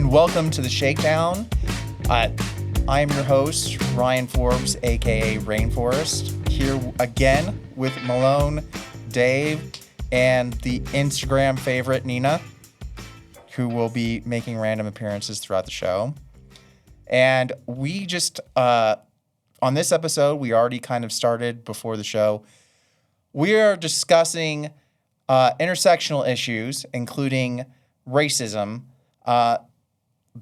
and welcome to the Shakedown. I'm your host, Ryan Forbes, aka Rainforest, here again with Malone, Dave, and the Instagram favorite, Nina, who will be making random appearances throughout the show. And we just, on this episode, we already kind of started before the show. We are discussing intersectional issues, including racism,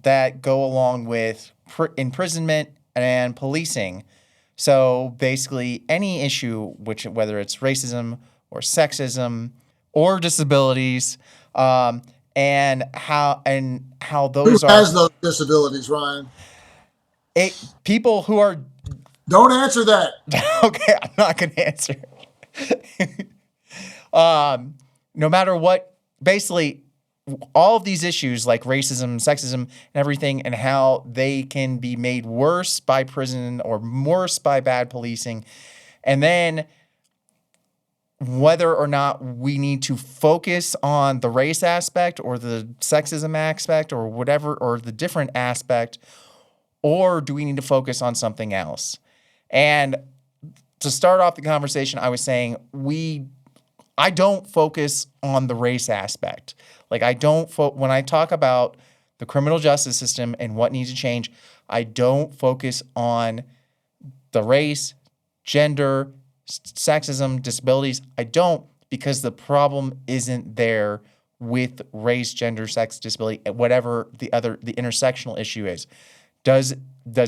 that go along with imprisonment and policing. So basically, any issue, whether it's racism or sexism or disabilities, and how those Who has those disabilities, Ryan? People who are. Don't answer that. Okay, I'm not going to answer. No matter what, basically, all of these issues like racism, sexism, and everything, and how they can be made worse by prison or worse by bad policing, and then whether or not we need to focus on the race aspect or the sexism aspect or whatever, or the different aspect, or do we need to focus on something else? And to start off the conversation, I was saying I don't focus on the race aspect. Like when I talk about the criminal justice system and what needs to change, I don't focus on the race, gender, sexism, disabilities. I don't, because the problem isn't there with race, gender, sex, disability, whatever the intersectional issue is. Does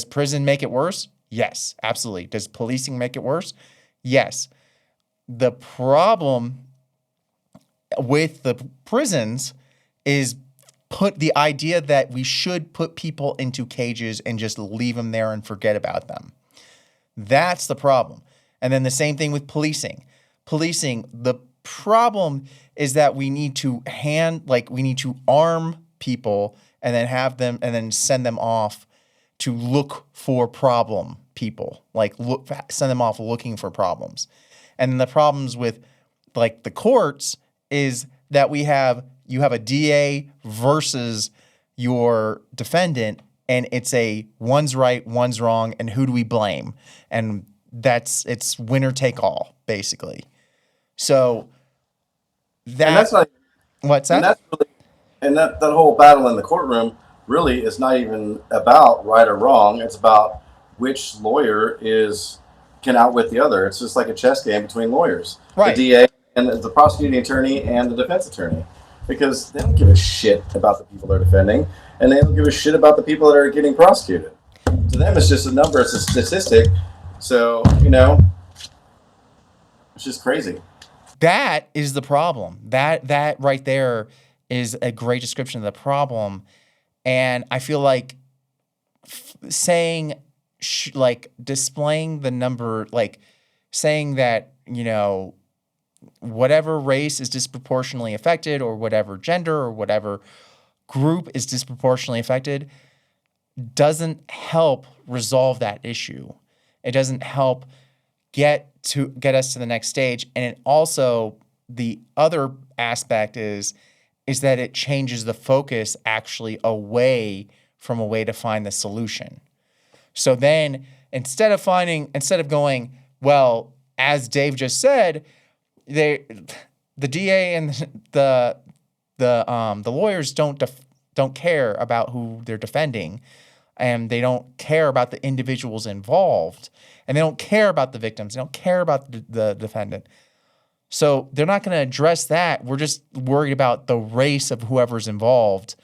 prison make it worse? Yes, absolutely. Does policing make it worse? Yes. The problem with the prisons is the idea that we should put people into cages and just leave them there and forget about them. That's the problem. And then the same thing with policing. The problem is that we need to arm people and then send them off to look for problem people, send them off looking for problems. And the problems with like the courts is that you have a DA versus your defendant, and it's one's right, one's wrong, and who do we blame? And it's winner take all, basically. So that's not, what's that? And that's really, and that whole battle in the courtroom really is not even about right or wrong. It's about which lawyer can outwit the other. It's just like a chess game between lawyers. Right. The DA and the prosecuting attorney and the defense attorney. Because they don't give a shit about the people they're defending, and they don't give a shit about the people that are getting prosecuted. To them, it's just a number, it's a statistic. So, it's just crazy. That is the problem. That right there is a great description of the problem. And I feel like displaying the number, like saying that, whatever race is disproportionately affected, or whatever gender or whatever group is disproportionately affected, doesn't help resolve that issue. It doesn't help get us to the next stage. And it also, the other aspect is that it changes the focus actually away from a way to find the solution. So then instead of going, well, as Dave just said, the DA and the lawyers don't care about who they're defending, and they don't care about the individuals involved, and they don't care about the victims. They don't care about the defendant. So they're not going to address that. We're just worried about the race of whoever's involved,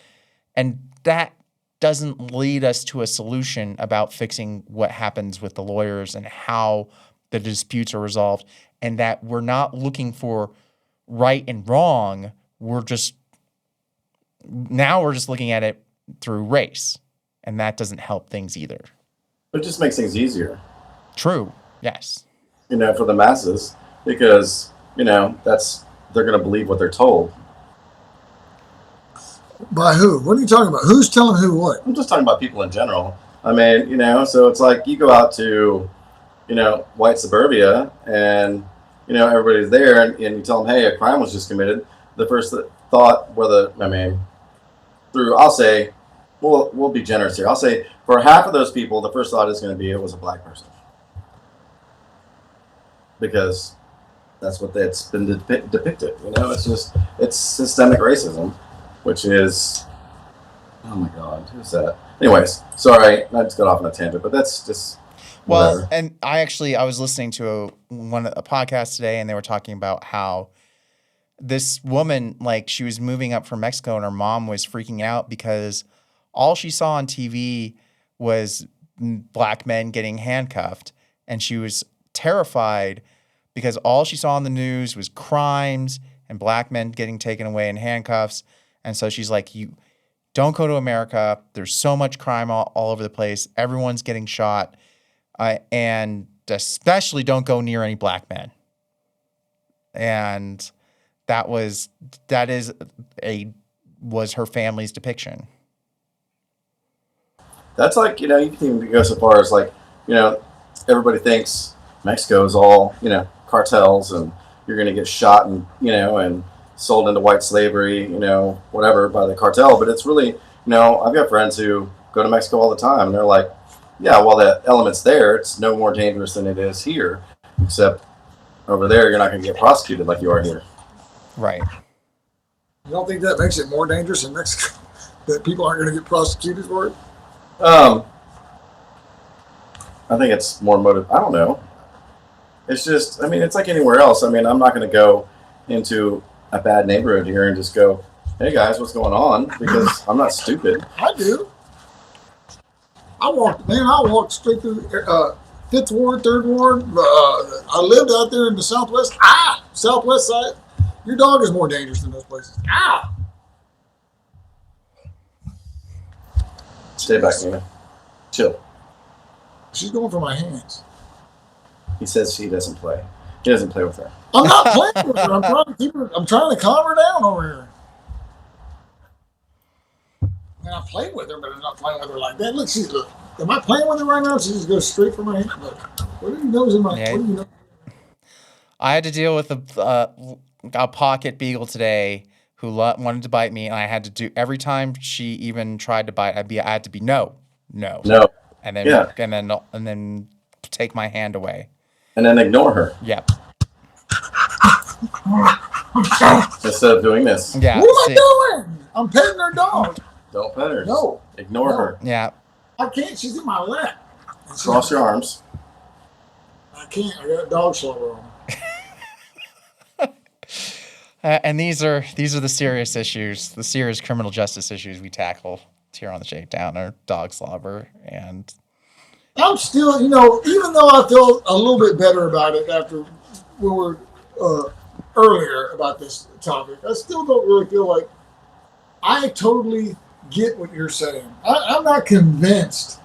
and that doesn't lead us to a solution about fixing what happens with the lawyers and how the disputes are resolved, and that we're not looking for right and wrong. We're just looking at it through race, and that doesn't help things either. It just makes things easier. True. Yes. For the masses, because they're going to believe what they're told. By who? What are you talking about? Who's telling who what? I'm just talking about people in general. I mean, so it's like you go out to, white suburbia, and, everybody's there, and you tell them, hey, a crime was just committed. The first thought, I'll say, we'll be generous here. I'll say for half of those people, the first thought is going to be it was a black person, because that's what that's been depicted. It's systemic racism, which is, oh my God, who's that? Anyways, sorry, I just got off on a tangent, but that's just whatever. Well, and I was listening to a podcast today, and they were talking about how this woman, like, she was moving up from Mexico, and her mom was freaking out because all she saw on TV was black men getting handcuffed, and she was terrified because all she saw on the news was crimes and black men getting taken away in handcuffs. And so she's like, you don't go to America. There's so much crime all over the place. Everyone's getting shot. And especially don't go near any black men. And that was her family's depiction. That's like, you can even go so far as like, everybody thinks Mexico is all, cartels, and you're going to get shot and, and sold into white slavery, whatever, by the cartel. But it's really, I've got friends who go to Mexico all the time, and they're like, yeah, well, the element's there. It's no more dangerous than it is here, except over there, you're not going to get prosecuted like you are here. Right. You don't think that makes it more dangerous in Mexico? That people aren't going to get prosecuted for it? I think it's more motive. I don't know. It's just, it's like anywhere else. I'm not going to go into a bad neighborhood here and just go, hey guys, what's going on? Because I'm not stupid. I do. I walked straight through 5th Ward, 3rd Ward. I lived out there in the southwest side. Your dog is more dangerous than those places. Stay back, Nina. Chill. She's going for my hands. He says he doesn't play. He doesn't play with her. I'm not playing with her. I'm trying to keep her. I'm trying to calm her down over here. And I played with her, but I'm not playing with her like that. Look. Am I playing with her right now? She just goes straight for my hand. Look, what do you know is in my? Yeah. What do you know? I had to deal with a pocket beagle today who wanted to bite me, and I had to do every time she even tried to bite. I had to be no, and then take my hand away, and then ignore her. Yep. Instead of doing this. Yeah. What am I doing? I'm petting her dog. Don't pet her. No. Ignore her. Yeah. I can't. She's in my lap. Cross your arms. I can't. I got a dog slobber on. And these are the serious issues, the serious criminal justice issues we tackle here on the Shakedown are dog slobber. And I'm still, even though I feel a little bit better about it after we were earlier about this topic, I still don't really feel like I totally get what you're saying. I'm not convinced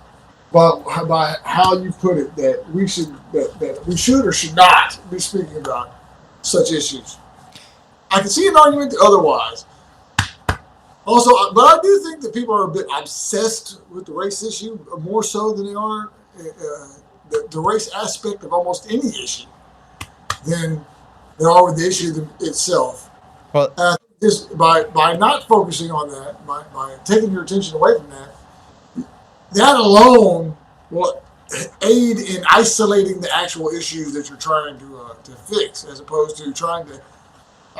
by how you put it that we should or should not be speaking about such issues. I can see an argument otherwise. Also, but I do think that people are a bit obsessed with the race issue more so than they are the race aspect of almost any issue than they are with the issue itself. Well, just by not focusing on that, by taking your attention away from that alone will aid in isolating the actual issues that you're trying to fix, as opposed to trying to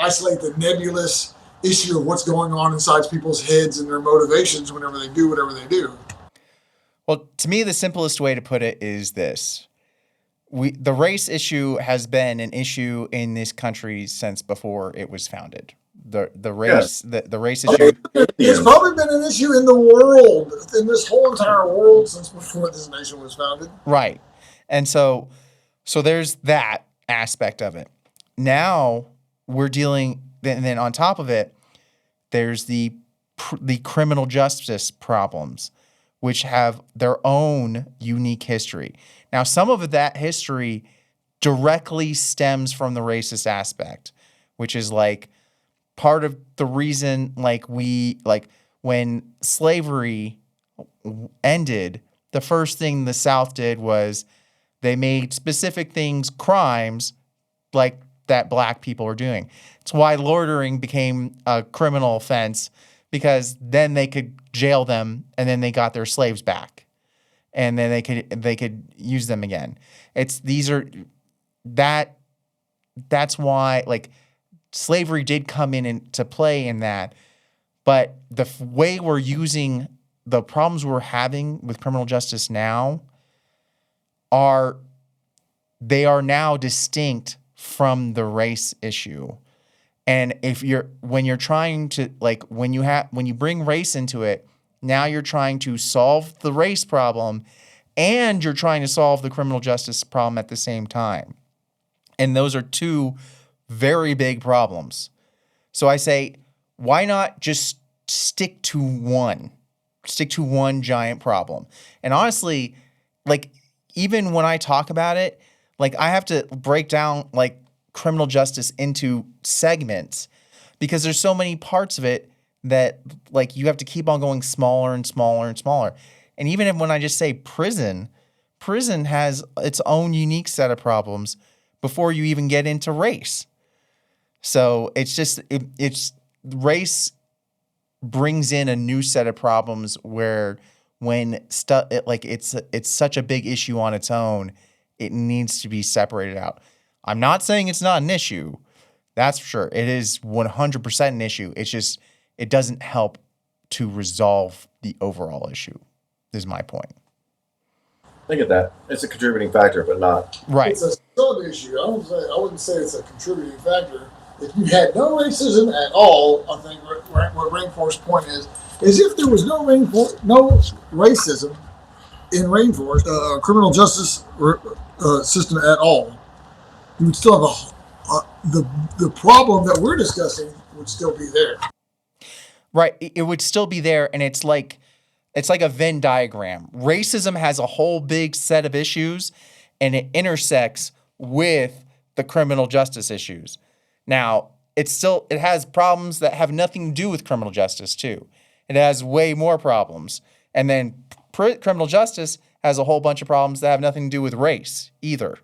isolate the nebulous issue of what's going on inside people's heads and their motivations whenever they do whatever they do. Well, to me, the simplest way to put it is this. The race issue has been an issue in this country since before it was founded. The race issue. It's probably been an issue in the world, in this whole entire world since before this nation was founded. Right. And so there's that aspect of it. Now we're dealing, and then on top of it, there's the criminal justice problems, which have their own unique history. Now, some of that history directly stems from the racist aspect, which is like part of the reason, when slavery ended, the first thing the South did was they made specific things crimes like that black people were doing. It's why loitering became a criminal offense because then they could jail them and then they got their slaves back. And then they could use them again. That's why, like, slavery did come into play in that, but the way we're using the problems we're having with criminal justice now are now distinct from the race issue. And when you bring race into it, now you're trying to solve the race problem and you're trying to solve the criminal justice problem at the same time. And those are two very big problems. So I say, why not just stick to one giant problem? And honestly, like, even when I talk about it, like, I have to break down, like, criminal justice into segments because there's so many parts of it that, like, you have to keep on going smaller and smaller and smaller. And even when I just say prison has its own unique set of problems before you even get into race. So it's race brings in a new set of problems where it's such a big issue on its own, it needs to be separated out. I'm not saying it's not an issue. That's for sure. It is 100% an issue. It's just, it doesn't help to resolve the overall issue, is my point. I get that. It's a contributing factor, but not. Right. It's a sub-issue. I wouldn't say it's a contributing factor. If you had no racism at all, I think what Rainforest's point is if there was no racism in Rainforest, criminal justice system at all, you would still have the problem that we're discussing would still be there. Right. It would still be there, and it's like a Venn diagram. Racism has a whole big set of issues, and it intersects with the criminal justice issues. Now, it has problems that have nothing to do with criminal justice too. It has way more problems. And then criminal justice has a whole bunch of problems that have nothing to do with race either.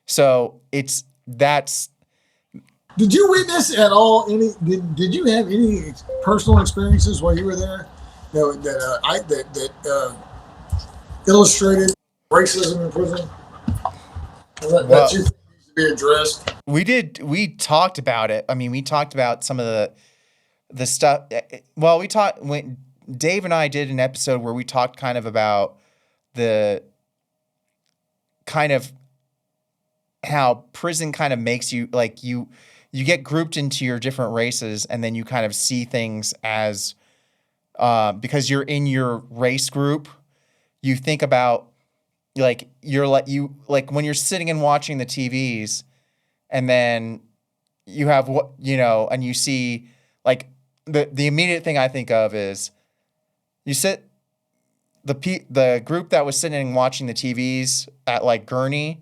So that's. Did you witness at all did you have any personal experiences while you were there that illustrated racism in prison? That you think needs to be addressed? We talked about it. I mean, we talked about some of the stuff. Well, when Dave and I did an episode where we talked kind of about the kind of how prison kind of makes you, like, you get grouped into your different races, and then you kind of see things as because you're in your race group, you think about, like, when you're sitting and watching the TVs, and then you have and you see, like, the immediate thing I think of is you sit the group that was sitting and watching the TVs at, like, Gurney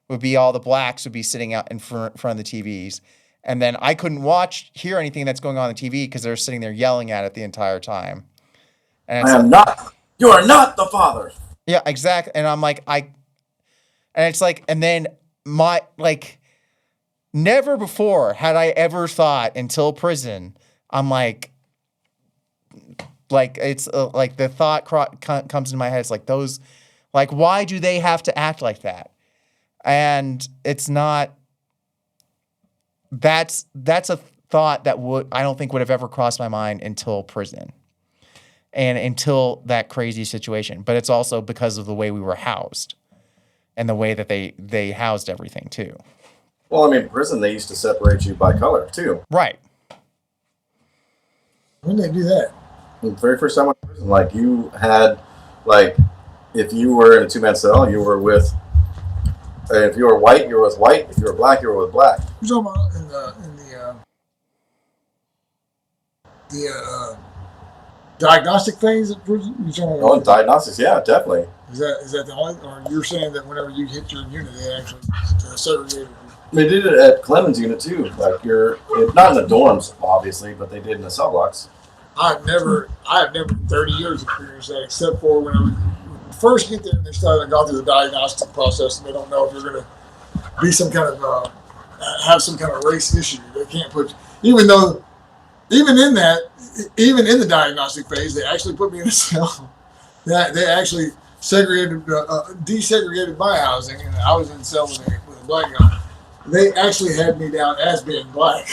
would be all the blacks would be sitting out in front of the TVs. And then I couldn't hear anything that's going on the TV because they're sitting there yelling at it the entire time. And You are not the father. Yeah, exactly. And I'm like, and then never before had I ever thought until prison, I'm like it's like the thought comes in my head. It's like those, like, why do they have to act like that? And it's not. That's a thought that I don't think would have ever crossed my mind until prison, and until that crazy situation. But it's also because of the way we were housed, and the way that they housed everything too. Well, I mean, prison, they used to separate you by color too. Right. When did they do that? The very first time I was in prison, like, you had, like, if you were in a 2-man cell, you were with. If you were white, you were with white. If you were black, you were with black. You're talking about in the diagnostic phase of prison? Diagnostics, yeah, definitely. Is that the only? Or you're saying that whenever you hit your unit, they actually segregated you? They did it at Clemens unit too. Like, not in the dorms, obviously, but they did in the cell blocks. I have never in 30 years experienced that, except for whenever you first get there and they started going through the diagnostic process, and they don't know if you're going to be some kind of have some kind of race issue. They can't put, even in that, even in the diagnostic phase, they actually put me in a cell. They actually desegregated my housing, and I was in a cell with a black guy. They actually had me down as being black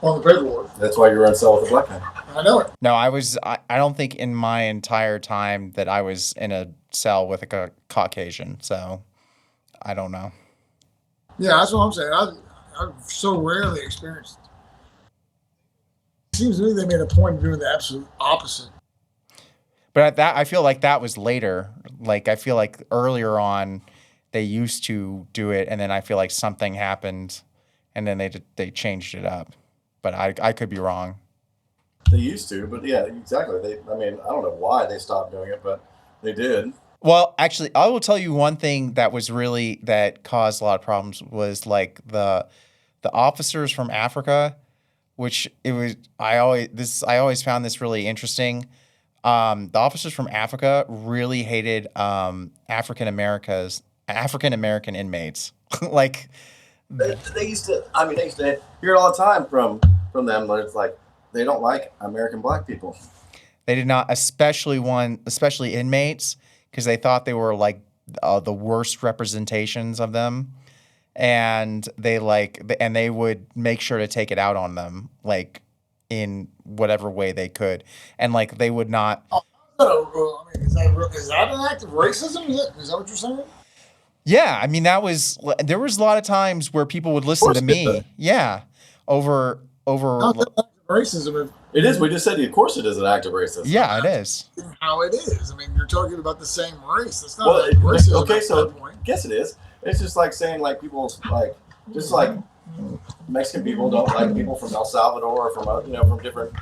on the paperwork. That's why you were in cell with a black guy. I know it. No, I don't think in my entire time that I was in a cell with a Caucasian, so I don't know. Yeah, that's what I'm saying. I've so rarely experienced it. It seems to me they made a point of doing the absolute opposite. But at that, I feel like that was later. Like, I feel like earlier on, they used to do it, and then I feel like something happened, and then they changed it up. But I could be wrong. They used to, but yeah, exactly. I don't know why they stopped doing it, but they did. Well, actually, I will tell you one thing that caused a lot of problems was like the officers from Africa, which I always found this really interesting. The officers from Africa really hated African American inmates. Like they used to hear it all the time from them. But it's like they don't like American black people. They did not, especially inmates, because they thought they were like the worst representations of them, and they would make sure to take it out on them, like in whatever way they could, and like they would not. Is that an act of racism? Is that what you're saying? Yeah, I mean there was a lot of times where people would listen to me. Yeah, over. Not that act of racism. It is. We just said, of course, it is an act of racism. Yeah, it is. How it is. I mean, you're talking about the same race. It's not racism. Okay, so I guess it is. It's just like saying like people like just like Mexican people don't like people from El Salvador or from from different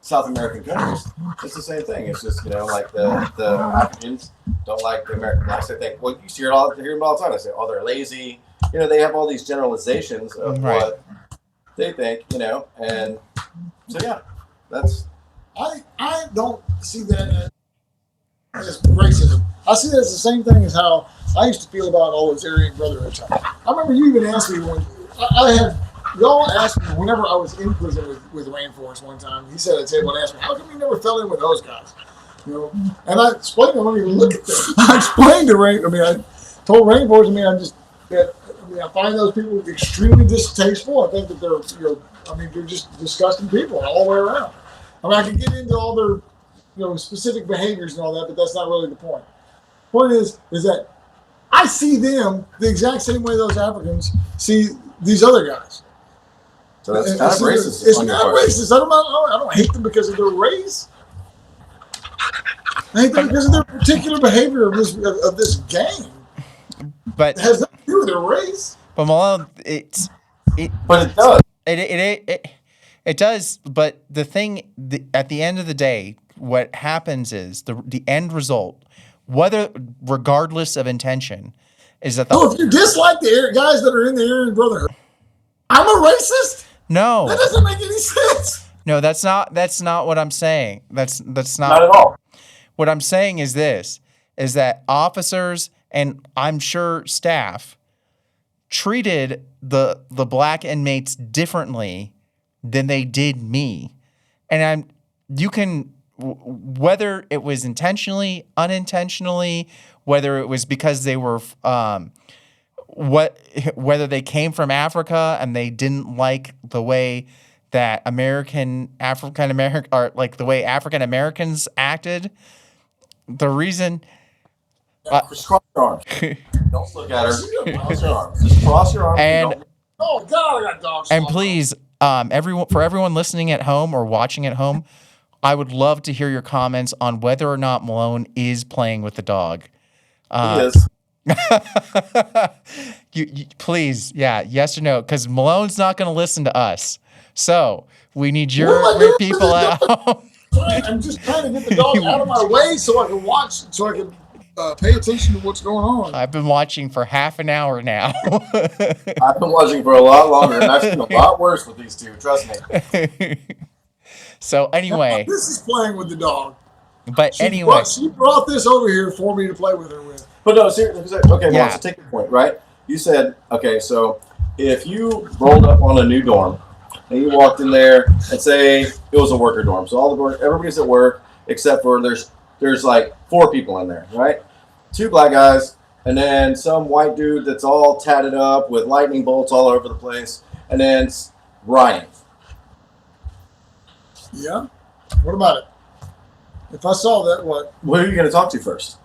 South American countries. It's the same thing. It's just like the Africans don't like the American blacks. I think you hear them all the time. They say, oh, they're lazy. They have all these generalizations of what they think. And so yeah, that's. I don't see that as racism. I see that as the same thing as how I used to feel about all this Aryan Brotherhood stuff. I remember you even asked me when y'all asked me whenever I was in prison with Rainforest one time. He sat at the table and asked me, "How come you never fell in with those guys?" And I explained to him, I don't even look at them. I explained to I told Rainforest, I find those people extremely distasteful. I think that they're just disgusting people all the way around. I can get into all their specific behaviors and all that, but that's not really the point. The point is that I see them the exact same way those Africans see these other guys. So that's kind of racist. It's not racist. I don't hate them because of their race. I hate them because of their particular behavior of this gang. But it has nothing to do with their race. But Malone, but it does. It does. But the thing, at the end of the day, what happens is the end result, regardless of intention, is that if you dislike the guys that are in the Aryan Brotherhood, I'm a racist? No, that doesn't make any sense. No, that's not what I'm saying. That's not at all. What I'm saying is that officers and I'm sure staff treated the black inmates differently than they did me, and you can, whether it was intentionally, unintentionally, whether it was because they were whether they came from Africa and they didn't like the way that African Americans acted. The reason. Just cross your arms. Don't look at her. Cross your arms. Just cross your arms. And oh God, I got dogs. And please, everyone listening at home or watching at home, I would love to hear your comments on whether or not Malone is playing with the dog. He is. you please, yes or no, because Malone's not going to listen to us. So we need your people at home. I'm just trying to get the dog out of my way so I can watch, so I can pay attention to what's going on. I've been watching for half an hour now. I've been watching for a lot longer, and I've seen a lot worse with these two. Trust me. So anyway, this is playing with the dog. But she anyway, she brought this over here for me to play with her with. But no, seriously. Okay, well, so take your point, right? You said, okay, so if you rolled up on a new dorm and you walked in there and say it was a worker dorm. So everybody's at work except for there's like 4 people in there, right? 2 black guys, and then some white dude that's all tatted up with lightning bolts all over the place, and then Ryan. Yeah. What about it? If I saw that, what? Who are you going to talk to first?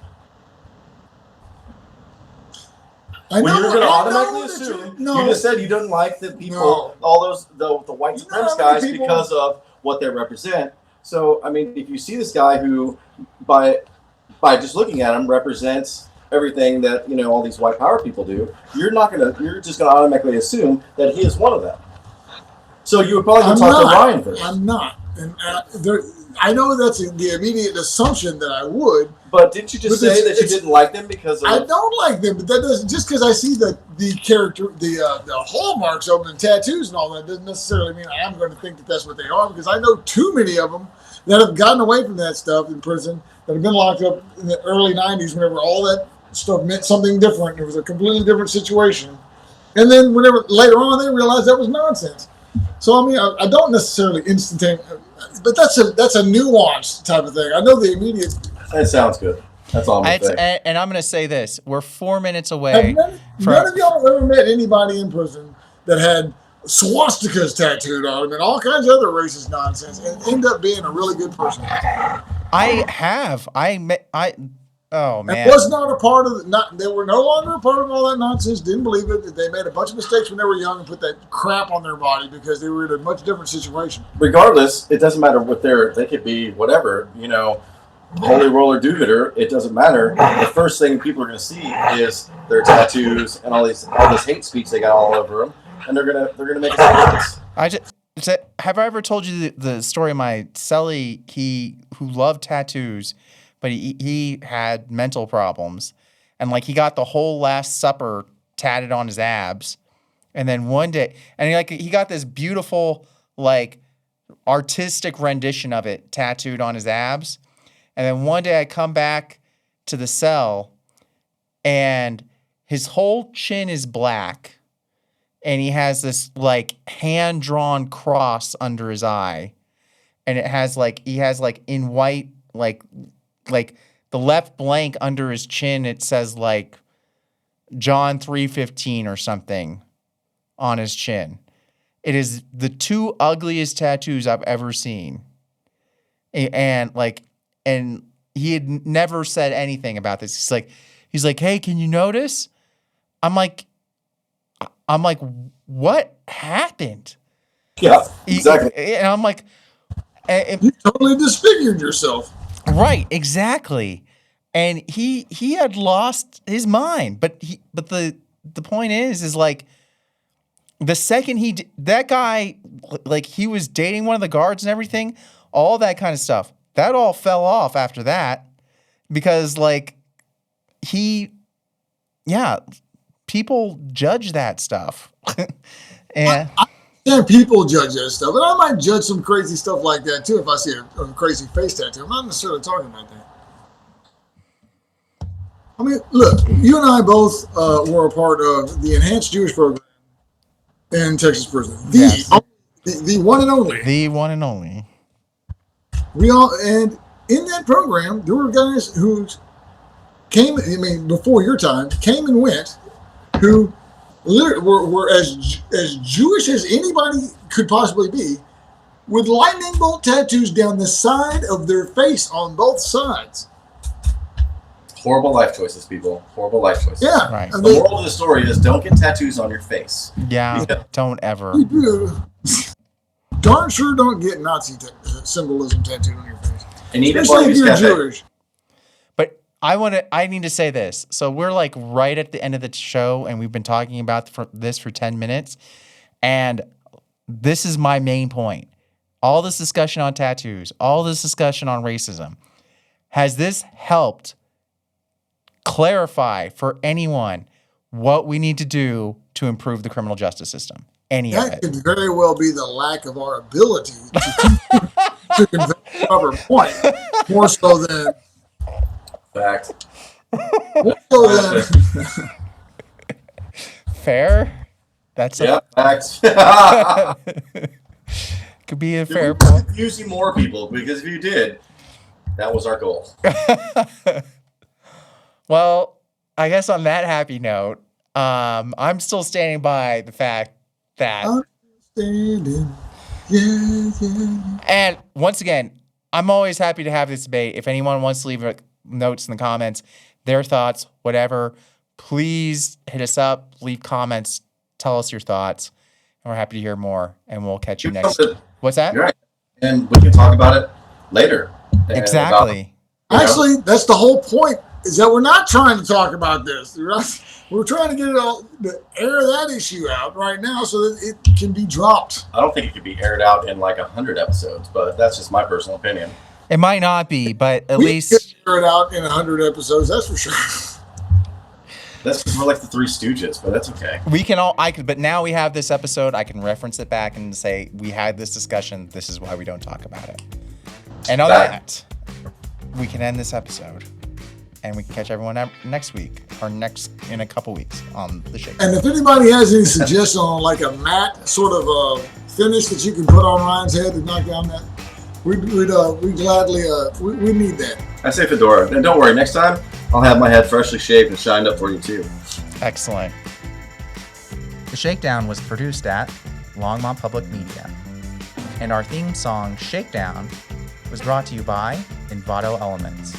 I Well, know, you're going to I automatically know that assume. no. You just said you don't like the people, No. all those the white You know how supremacist many guys people- because of what they represent. So I mean, if you see this guy who, by just looking at him, represents everything that all these white power people do, you're just gonna automatically assume that he is one of them. So you would probably go talk to Ryan first. I'm not, and I know that's the immediate assumption that I would. But didn't you just say that you didn't like them because of? I don't like them, but that doesn't just because I see the character, the hallmarks of them and tattoos and all that doesn't necessarily mean I'm going to think that that's what they are, because I know too many of them that have gotten away from that stuff in prison, that have been locked up in the early 90s whenever all that stuff meant something different. It was a completely different situation. And then whenever later on they realized that was nonsense. So I mean, I don't necessarily instantaneously, but that's a nuanced type of thing. I know the immediate. That sounds good. That's all I'm going to say. And I'm going to say this. We're 4 minutes away. None of y'all ever met anybody in prison that had swastikas tattooed on them and all kinds of other racist nonsense and end up being a really good person. I have. Oh, man. And was not a part of they were no longer a part of all that nonsense, didn't believe it. They made a bunch of mistakes when they were young and put that crap on their body because they were in a much different situation. Regardless, it doesn't matter what they could be whatever, holy roller do-gooder, it doesn't matter. The first thing people are going to see is their tattoos and all this hate speech they got all over them, and they're gonna make a Have I ever told you the story of my cellie? Who loved tattoos, but he had mental problems, and like he got the whole Last Supper tatted on his abs, and then one day, and he got this beautiful like artistic rendition of it tattooed on his abs. And then one day I come back to the cell and his whole chin is black and he has this like hand-drawn cross under his eye. And he has in white, like the left blank under his chin, it says like John 3:15 or something on his chin. It is the 2 ugliest tattoos I've ever seen. And he had never said anything about this. He's like, hey, can you notice? I'm like, what happened? Yeah, exactly. And I'm like, you totally disfigured yourself. Right, exactly. And he had lost his mind. But the point is like, the second that guy, like he was dating one of the guards and everything, all that kind of stuff. That all fell off after that because, like, people judge that stuff. And people judge that stuff, and I might judge some crazy stuff like that too if I see a crazy face tattoo. I'm not necessarily talking about that. I mean, look, you and I both were a part of the Enhanced Jewish Program in Texas prison. The one and only. The one and only. And in that program, there were guys who before your time, came and went, who were as Jewish as anybody could possibly be, with lightning bolt tattoos down the side of their face on both sides. Horrible life choices, people. Horrible life choices. Yeah. Right. The moral of the story is don't get tattoos on your face. Yeah. Don't ever. You do. Darn sure don't get Nazi symbolism tattooed on your face. And even especially if you're Jewish. But I need to say this. So we're like right at the end of the show, and we've been talking about this for 10 minutes. And this is my main point. All this discussion on tattoos, all this discussion on racism, has this helped clarify for anyone what we need to do to improve the criminal justice system? That could very well be the lack of our ability to convey the proper point, more so than fact. More so than fair. That's facts. Could be a Did fair we point. confusing more people? Because if you did, that was our goal. Well, I guess on that happy note, I'm still standing by the fact that, Understanding. Yeah. and once again, I'm always happy to have this debate. If anyone wants to leave notes in the comments, their thoughts, whatever, please hit us up, leave comments, tell us your thoughts, and we're happy to hear more. And we'll catch you next. What's that? You're right. And we can talk about it later. Exactly. Actually, that's the whole point. Is that we're not trying to talk about this. We're trying to get it all, to air that issue out right now so that it can be dropped. I don't think it could be aired out in like 100 episodes, but that's just my personal opinion. It might not be, but at We least can air it out in 100 episodes. That's for sure. That's because we're like the Three Stooges, but that's okay. we can all. I could, but now we have this episode. I can reference it back and say we had this discussion. This is why we don't talk about it. And on that, we can end this episode. And we can catch everyone next week or in a couple weeks on the Shakedown. And if anybody has any suggestion on like a matte sort of finish that you can put on Ryan's head to knock down that, we'd gladly we need that. I say fedora, and don't worry. Next time I'll have my head freshly shaved and shined up for you too. Excellent. The Shakedown was produced at Longmont Public Media, and our theme song Shakedown was brought to you by Envato Elements.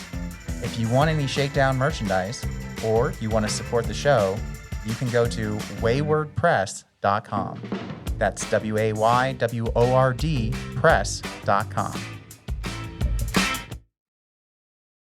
If you want any Shakedown merchandise, or you want to support the show, you can go to waywordpress.com. That's WAYWORD press.com.